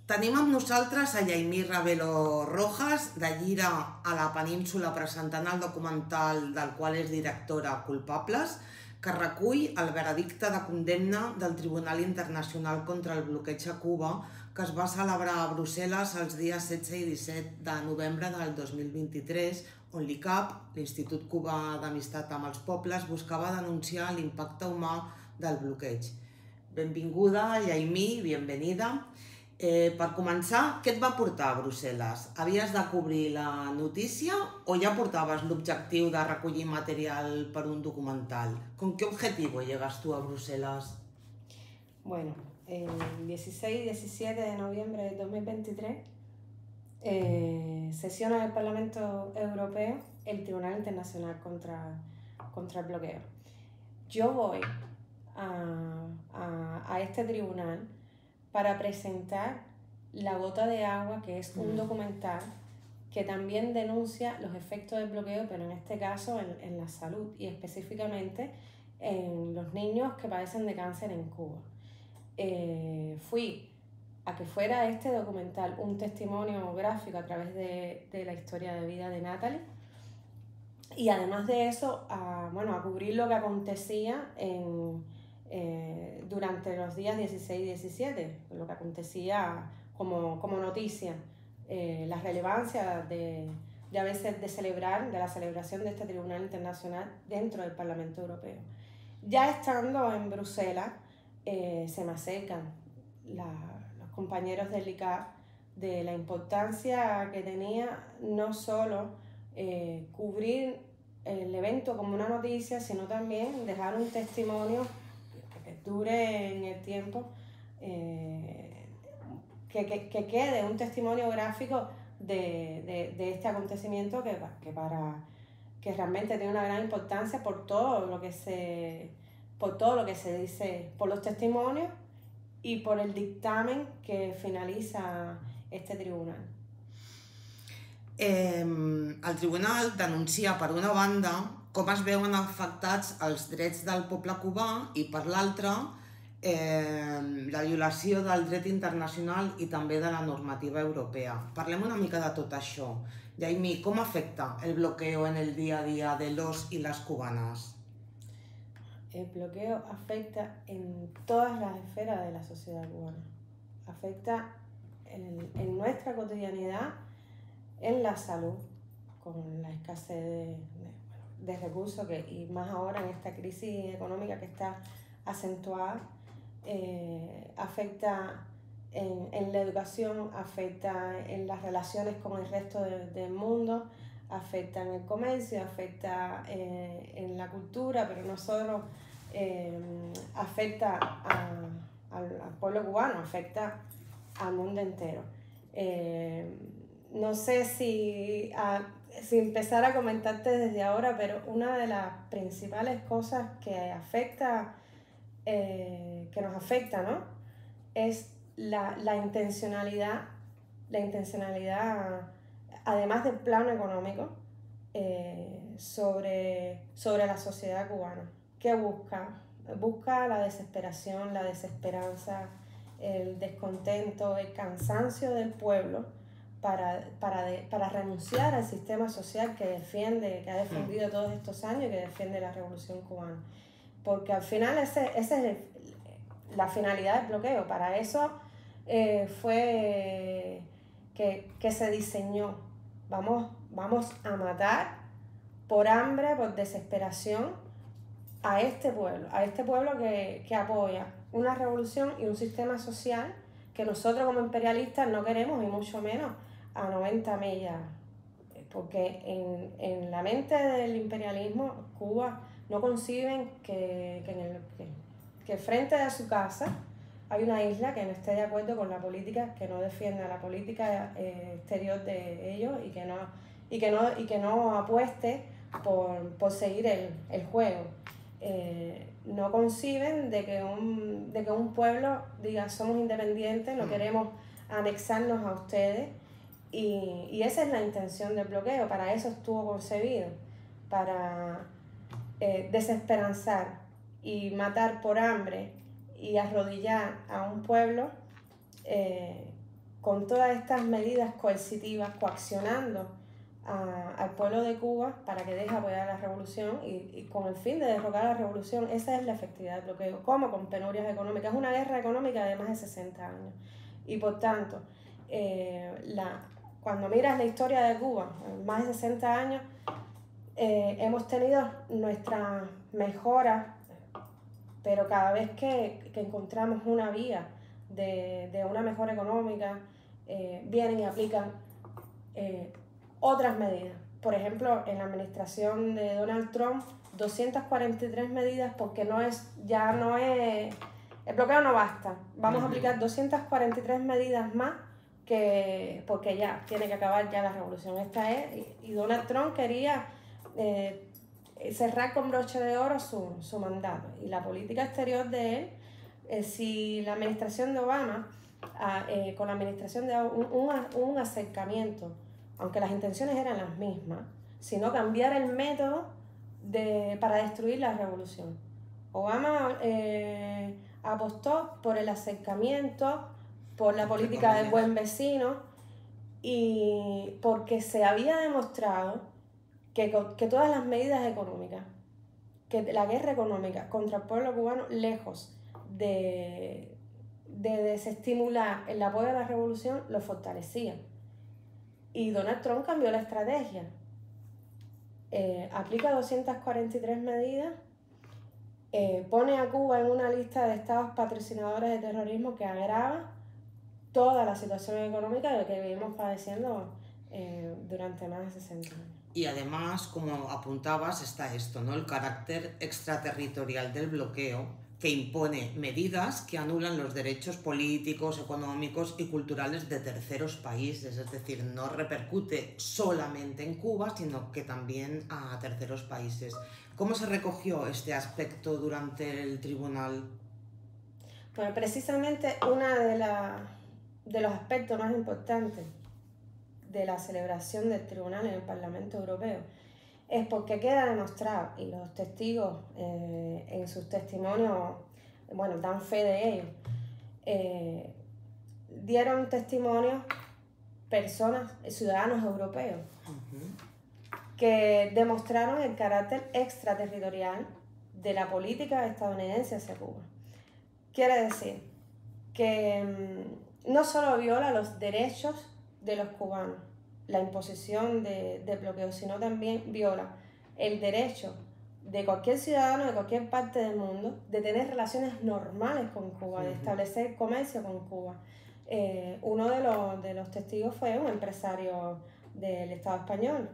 Tenim amb nosaltres a Yaimí Ravelo Rojas, de Llira a la Península, presentant el documental del qual és directora Culpables, que recull el veredicte de condemna del Tribunal Internacional contra el bloqueig a Cuba, que es va celebrar a Brussel·les els dies 16 i 17 de novembre del 2023, on l'ICAP, l'Institut Cubà d'Amistat amb els Pobles, buscava denunciar l'impacte humà del bloqueig. Benvinguda, Yaimí, bienvenida. Per començar, què et va portar a Brussel·les? Havies de cobrir la notícia o ja portaves l'objectiu de recollir material per un documental? ¿Con qué objetivo llegas tú a Bruselas? Bueno, el 16 y 17 de noviembre de 2023 sesiona en el Parlamento Europeo el Tribunal Internacional contra el bloqueo. Yo voy a este tribunal para presentar La gota de agua, que es un documental que también denuncia los efectos del bloqueo, pero en este caso en la salud y específicamente en los niños que padecen de cáncer en Cuba. Fui a que fuera este documental un testimonio gráfico a través de la historia de vida de Natalie, y además de eso a cubrir lo que acontecía durante los días 16 y 17, lo que acontecía como noticia, la relevancia de la celebración de este Tribunal Internacional dentro del Parlamento Europeo. Ya estando en Bruselas, se me acercan los compañeros del ICAP de la importancia que tenía no solo cubrir el evento como una noticia, sino también dejar un testimonio que dure en el tiempo, que quede un testimonio gráfico de este acontecimiento que realmente tiene una gran importancia por todo lo que se dice, por los testimonios y por el dictamen que finalitza este tribunal. El tribunal denuncia, per una banda, com es veuen afectats els drets del poble cubà i, per l'altra, la violació del dret internacional i també de la normativa europea. Parlem una mica de tot això. Yaimí, ¿cómo afecta el bloqueo en el día a día de los y las cubanas? El bloqueo afecta en todas las esferas de la sociedad cubana. Afecta en nuestra cotidianidad, en la salud, con la escasez de recursos y más ahora en esta crisis económica que está acentuada. Afecta en la educación, afecta en las relaciones con el resto del mundo, afecta en el comercio, afecta en la cultura, pero no solo afecta al pueblo cubano, afecta al mundo entero. No sé si empezar a comentarte desde ahora, pero una de las principales cosas que nos afecta, ¿no?, es la intencionalidad, además del plano económico, sobre la sociedad cubana. ¿Qué busca? Busca la desesperación, la desesperanza, el descontento, el cansancio del pueblo para renunciar al sistema social que ha defendido todos estos años y que defiende la Revolución Cubana. Porque al final esa es la finalidad del bloqueo. Para eso fue que se diseñó. Vamos a matar por hambre, por desesperación a este pueblo que apoya una revolución y un sistema social que nosotros como imperialistas no queremos, y mucho menos a 90 millas. Porque en la mente del imperialismo, Cuba no conciben que frente a su casa hay una isla que no esté de acuerdo con la política, que no defienda la política exterior de ellos y que no apueste por seguir el juego. No conciben de que un pueblo diga somos independientes, no queremos anexarnos a ustedes, y esa es la intención del bloqueo. Para eso estuvo concebido, para desesperanzar y matar por hambre y arrodillar a un pueblo con todas estas medidas coercitivas, coaccionando al pueblo de Cuba para que deje apoyar la revolución y con el fin de derrocar la revolución. Esa es la efectividad del bloqueo, como con penurias económicas. Es una guerra económica de más de 60 años. Y por tanto, cuando miras la historia de Cuba, en más de 60 años, hemos tenido nuestras mejoras, pero cada vez que encontramos una vía de una mejora económica, vienen y aplican otras medidas. Por ejemplo, en la administración de Donald Trump, 243 medidas porque el bloqueo no basta. Vamos a aplicar 243 medidas más porque ya tiene que acabar ya la revolución. Y Donald Trump quería cerrar con broche de oro su mandato. Y la política exterior de él, si la administración de Obama, con la administración de un acercamiento, aunque las intenciones eran las mismas, sino cambiar el método para destruir la revolución. Obama apostó por el acercamiento, por la política del buen vecino, y porque se había demostrado que todas las medidas económicas, que la guerra económica contra el pueblo cubano, lejos de desestimular el apoyo a la revolución, lo fortalecía. Y Donald Trump cambió la estrategia. Aplica 243 medidas, pone a Cuba en una lista de estados patrocinadores de terrorismo que agrava toda la situación económica que vivimos padeciendo durante más de 60 años. Y además, como apuntabas, está esto, ¿no? El carácter extraterritorial del bloqueo, que impone medidas que anulan los derechos políticos, económicos y culturales de terceros países. Es decir, no repercute solamente en Cuba, sino que también a terceros países. ¿Cómo se recogió este aspecto durante el tribunal? Bueno, precisamente uno de los aspectos más importantes de la celebración del tribunal en el Parlamento Europeo es porque queda demostrado, y los testigos en sus testimonios, bueno, dan fe de ello, dieron testimonio personas, ciudadanos europeos, que demostraron el carácter extraterritorial de la política estadounidense hacia Cuba. Quiere decir que no solo viola los derechos de los cubanos, la imposición de bloqueo, sino también viola el derecho de cualquier ciudadano de cualquier parte del mundo de tener relaciones normales con Cuba, de establecer comercio con Cuba. Uno de los testigos fue un empresario del Estado español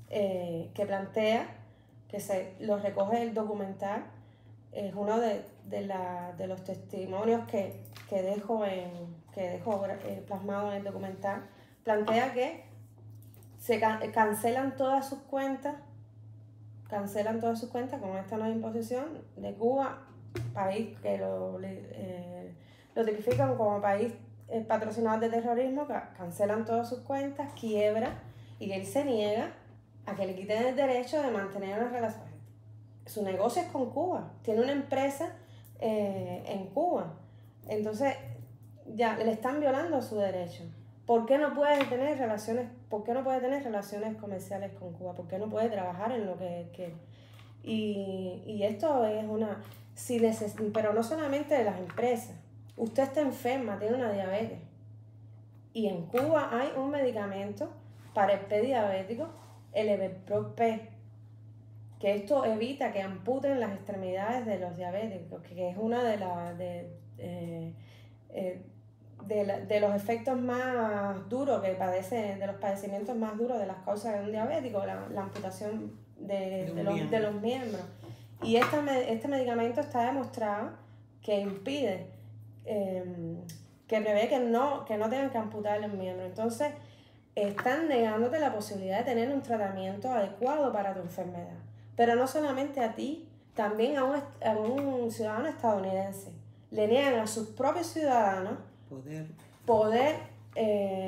que plantea, lo recoge el documental, es uno de los testimonios que dejo plasmado en el documental. Plantea que se cancelan todas sus cuentas con esta nueva imposición de Cuba, país que lo tipifican como país patrocinador de terrorismo, cancelan todas sus cuentas, quiebra, y él se niega a que le quiten el derecho de mantener una relación. Su negocio es con Cuba, tiene una empresa en Cuba, entonces ya le están violando su derecho. ¿Por qué no puede tener relaciones comerciales con Cuba? ¿Por qué no puede trabajar en lo que y esto es pero no solamente de las empresas. Usted está enferma, tiene una diabetes, y en Cuba hay un medicamento para el pie diabético, el Everpro P, que esto evita que amputen las extremidades de los diabéticos, que es una de los efectos más duros que de los padecimientos más duros de las causas de un diabético, la amputación de los miembros. Y este medicamento está demostrado que impide, que prevé que no tengan que amputar los miembros. Entonces, están negándote la posibilidad de tener un tratamiento adecuado para tu enfermedad. Pero no solamente a ti, también a un ciudadano estadounidense. Le niegan a sus propios ciudadanos poder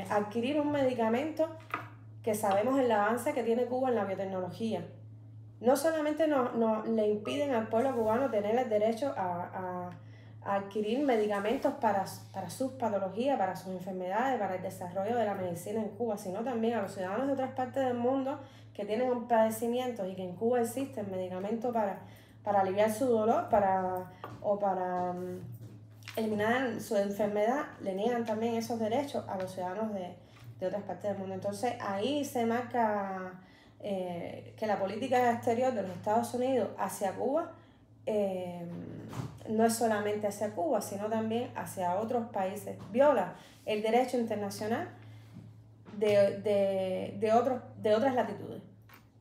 adquirir un medicamento que sabemos el avance que tiene Cuba en la biotecnología. No solamente le impiden al pueblo cubano tener el derecho a a adquirir medicamentos para sus patologías, para sus enfermedades, para el desarrollo de la medicina en Cuba, sino también a los ciudadanos de otras partes del mundo que tienen un padecimiento y que en Cuba existen medicamentos para aliviar su dolor o para eliminar su enfermedad, le niegan también esos derechos a los ciudadanos de otras partes del mundo. Entonces ahí se marca que la política exterior de los Estados Unidos hacia Cuba no es solamente hacia Cuba, sino también hacia otros países. Viola el derecho internacional de otras latitudes.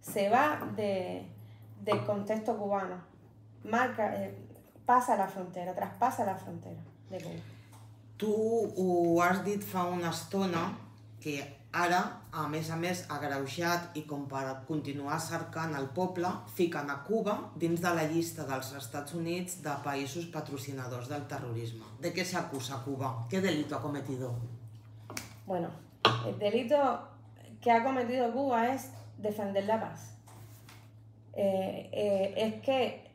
Se va del contexto cubano, passa la frontera, traspassa la frontera de Cuba. Tu ho has dit fa una estona, que ara, a més, agreujat i com per continuar cercant el poble, fiquen a Cuba dins de la llista dels Estats Units de països patrocinadors del terrorisme. ¿De qué se acusa a Cuba? ¿Qué delito ha cometido? Bueno, el delito que ha cometido Cuba es defender la paz. Es que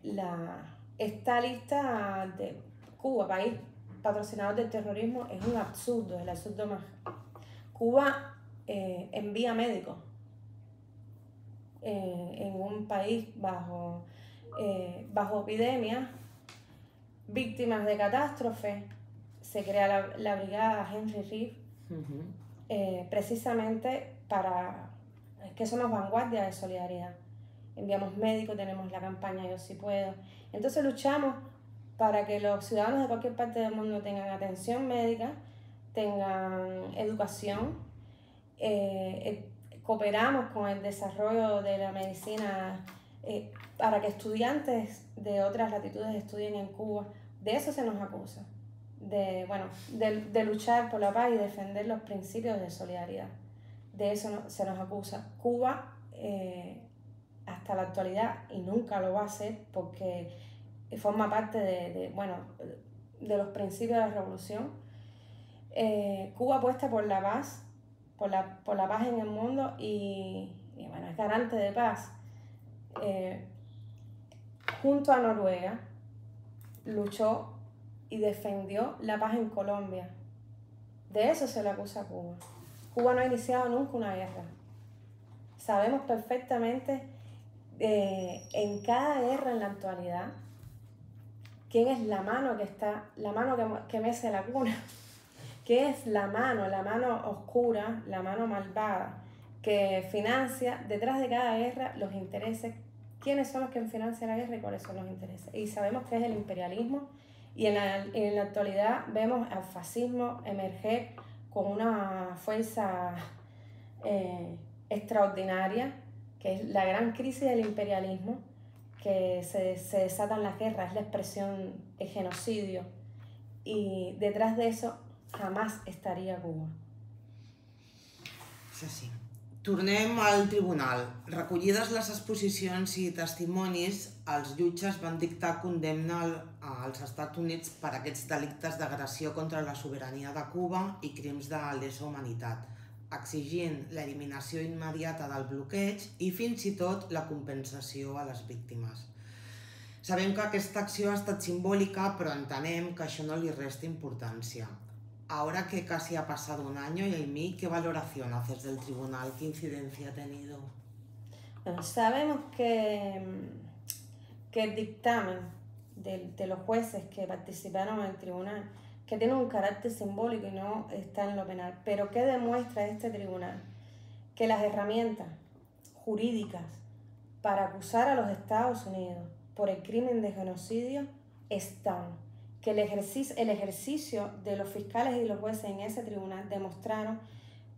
esta lista de Cuba, país patrocinador del terrorismo, es un absurdo, el absurdo más. Cuba envía médicos en un país bajo epidemia, víctimas de catástrofes. Se crea la brigada Henry Reeve, precisamente para que somos vanguardia de solidaridad. Enviamos médicos, tenemos la campaña Yo Sí Puedo. Entonces luchamos para que los ciudadanos de cualquier parte del mundo tengan atención médica, tengan educación, cooperamos con el desarrollo de la medicina para que estudiantes de otras latitudes estudien en Cuba. De eso se nos acusa, de luchar por la paz y defender los principios de solidaridad. De eso se nos acusa. Cuba, hasta la actualidad, y nunca lo va a hacer porque forma parte de los principios de la revolución. Cuba apuesta por la paz, por la paz en el mundo y es garante de paz. Junto a Noruega luchó y defendió la paz en Colombia. De eso se le acusa a Cuba. Cuba no ha iniciado nunca una guerra. Sabemos perfectamente en cada guerra en la actualidad quién es la mano que mece la cuna, qué es la mano oscura, la mano malvada que financia detrás de cada guerra los intereses, quiénes son los que financian la guerra y cuáles son los intereses. Y sabemos que es el imperialismo y en la actualidad vemos al fascismo emerger con una fuerza extraordinaria, que es la gran crisis del imperialismo, que se desatan las guerras, es la expresión de genocidio, y detrás de eso jamás estaria Cuba. És així. Tornem al tribunal. Recollides les exposicions i testimonis, els jutges van dictar condemna als Estats Units per aquests delictes d'agressió contra la sobirania de Cuba i crims de lesa humanitat, exigint l'eliminació immediata del bloqueig i fins i tot la compensació a les víctimes. Sabem que aquesta acció ha estat simbòlica, però entenem que això no li resta importància. Ahora que casi ha pasado un año, Yaimí, ¿qué valoración haces del tribunal? ¿Qué incidencia ha tenido? Bueno, sabemos que el dictamen de los jueces que participaron en el tribunal, que tiene un carácter simbólico y no está en lo penal, pero ¿qué demuestra este tribunal? Que las herramientas jurídicas para acusar a los Estados Unidos por el crimen de genocidio están. Que el ejercicio de los fiscales y los jueces en ese tribunal demostraron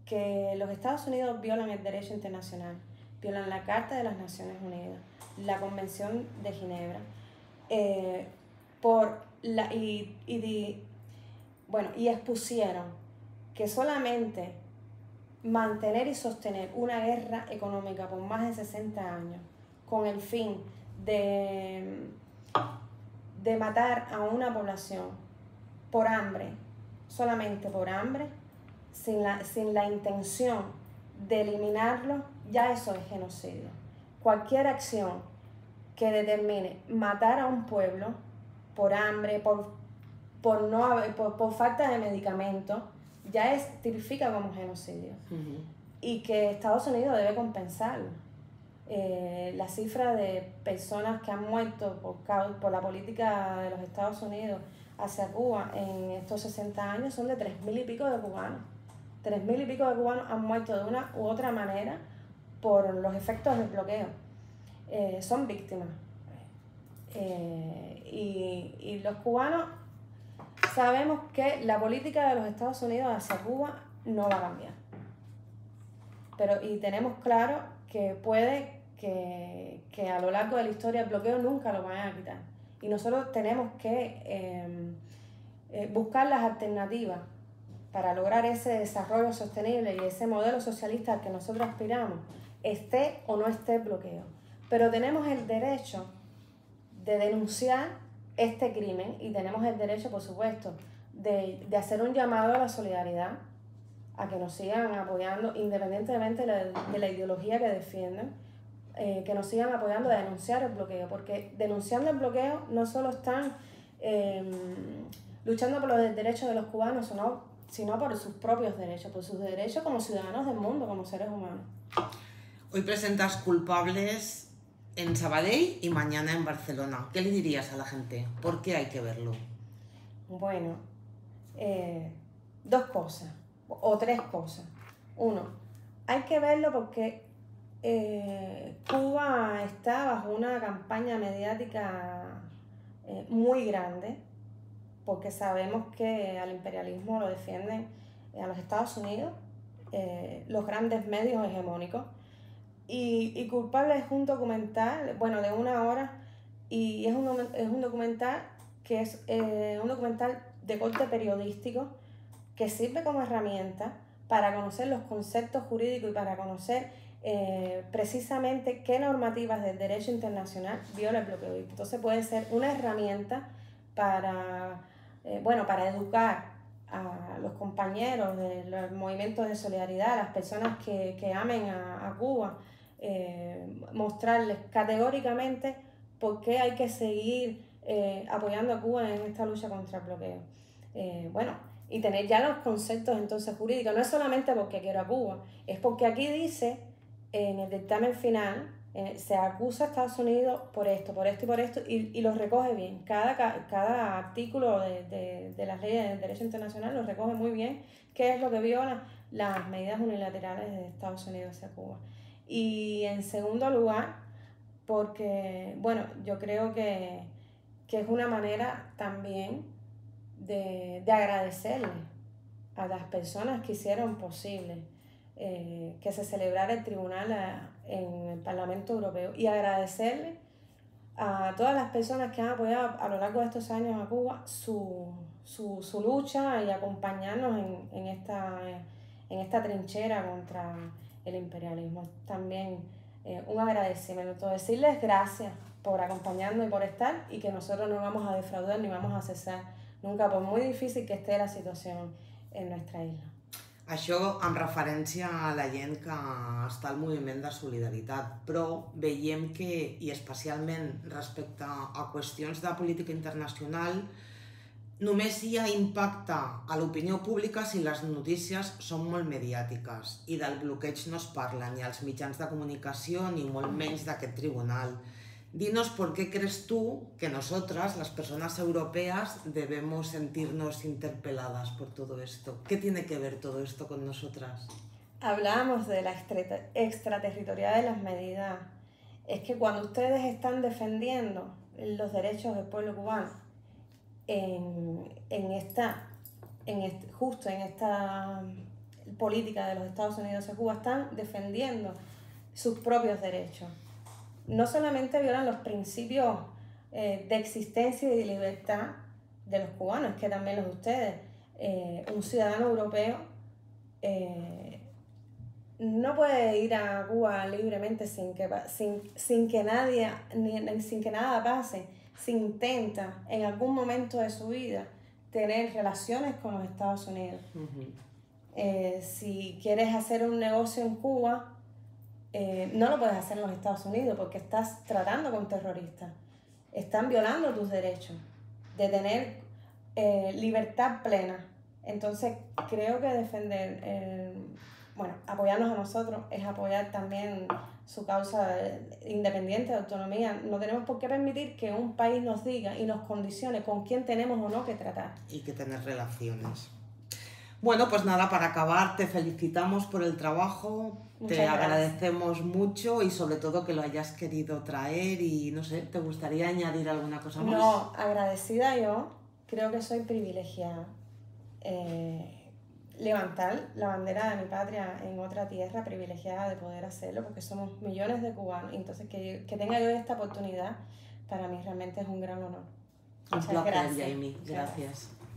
que los Estados Unidos violan el derecho internacional, violan la Carta de las Naciones Unidas, la Convención de Ginebra, y expusieron que solamente mantener y sostener una guerra económica por más de 60 años con el fin de matar a una población por hambre, solamente por hambre, sin la intención de eliminarlo, ya eso es genocidio. Cualquier acción que determine matar a un pueblo por hambre, por, no haber, por falta de medicamentos, ya tipifica como genocidio. Y que Estados Unidos debe compensarlo. La cifra de personas que han muerto por la política de los Estados Unidos hacia Cuba en estos 60 años son de 3.000 y pico de cubanos. 3.000 y pico de cubanos han muerto de una u otra manera por los efectos del bloqueo. Son víctimas. Y los cubanos sabemos que la política de los Estados Unidos hacia Cuba no va a cambiar. Y tenemos claro que puede que a lo largo de la historia el bloqueo nunca lo vayan a quitar. Y nosotros tenemos que buscar las alternativas para lograr ese desarrollo sostenible y ese modelo socialista al que nosotros aspiramos, esté o no esté el bloqueo. Pero tenemos el derecho de denunciar este crimen y tenemos el derecho, por supuesto, de hacer un llamado a la solidaridad, a que nos sigan apoyando independientemente de la ideología que defienden, que nos sigan apoyando a denunciar el bloqueo, porque denunciando el bloqueo no solo están luchando por los derechos de los cubanos, sino por sus propios derechos, por sus derechos como ciudadanos del mundo, como seres humanos. Hoy presentas culpables en Sabadell y mañana en Barcelona. ¿Qué le dirías a la gente? ¿Por qué hay que verlo? Bueno, dos cosas, o tres cosas. Uno, hay que verlo porque Cuba está bajo una campaña mediática muy grande, porque sabemos que al imperialismo lo defienden a los Estados Unidos, los grandes medios hegemónicos. Y Culpable es un documental, bueno, de 1 hora, y es un documental que es un documental de corte periodístico que sirve como herramienta para conocer los conceptos jurídicos y para conocer precisamente qué normativas del derecho internacional viola el bloqueo. Entonces puede ser una herramienta para educar a los compañeros de los movimientos de solidaridad, a las personas que amen a Cuba, mostrarles categóricamente por qué hay que seguir apoyando a Cuba en esta lucha contra el bloqueo. Y tener ya los conceptos entonces jurídicos, no es solamente porque quiero a Cuba, es porque aquí dice en el dictamen final, se acusa a Estados Unidos por esto, y lo recoge bien. Cada artículo de las leyes del derecho internacional lo recoge muy bien, qué es lo que viola las medidas unilaterales de Estados Unidos hacia Cuba. Y en segundo lugar, porque, yo creo que es una manera también de agradecerle a las personas que hicieron posible que se celebrara el tribunal en el Parlamento Europeo, y agradecerle a todas las personas que han apoyado a lo largo de estos años a Cuba su lucha y acompañarnos en esta trinchera contra el imperialismo. También un agradecimiento, decirles gracias por acompañarnos y por estar, y que nosotros no vamos a defraudar ni vamos a cesar nunca, por muy difícil que esté la situación en nuestra isla. Això amb referència a la gent que està al moviment de solidaritat, però veiem que, i especialment respecte a qüestions de política internacional, només hi ha impacte a l'opinió pública si les notícies són molt mediàtiques, i del bloqueig no es parla ni als mitjans de comunicació ni molt menys d'aquest tribunal. Dinos por qué crees tú que nosotras, las personas europeas, debemos sentirnos interpeladas por todo esto. ¿Qué tiene que ver todo esto con nosotras? Hablábamos de la extraterritorialidad de las medidas. Es que cuando ustedes están defendiendo los derechos del pueblo cubano justo en esta política de los Estados Unidos hacia Cuba, están defendiendo sus propios derechos. No solamente violan los principios de existencia y de libertad de los cubanos, que también los de ustedes. Un ciudadano europeo no puede ir a Cuba libremente sin que nada pase, si intenta en algún momento de su vida tener relaciones con los Estados Unidos. Si quieres hacer un negocio en Cuba, no lo puedes hacer en los Estados Unidos porque estás tratando con terroristas. Están violando tus derechos de tener libertad plena. Entonces creo que apoyarnos a nosotros es apoyar también su causa independiente, de autonomía. No tenemos por qué permitir que un país nos diga y nos condicione con quién tenemos o no que tratar. Y que tener relaciones. Bueno, pues nada, para acabar, te felicitamos por el trabajo, te agradecemos mucho y sobre todo que lo hayas querido traer y no sé, ¿te gustaría añadir alguna cosa más? No, agradecida yo, creo que soy privilegiada. Levantar la bandera de mi patria en otra tierra, privilegiada de poder hacerlo, porque somos millones de cubanos, entonces que tenga yo esta oportunidad, para mí realmente es un gran honor. Un placer, Yaimí, gracias.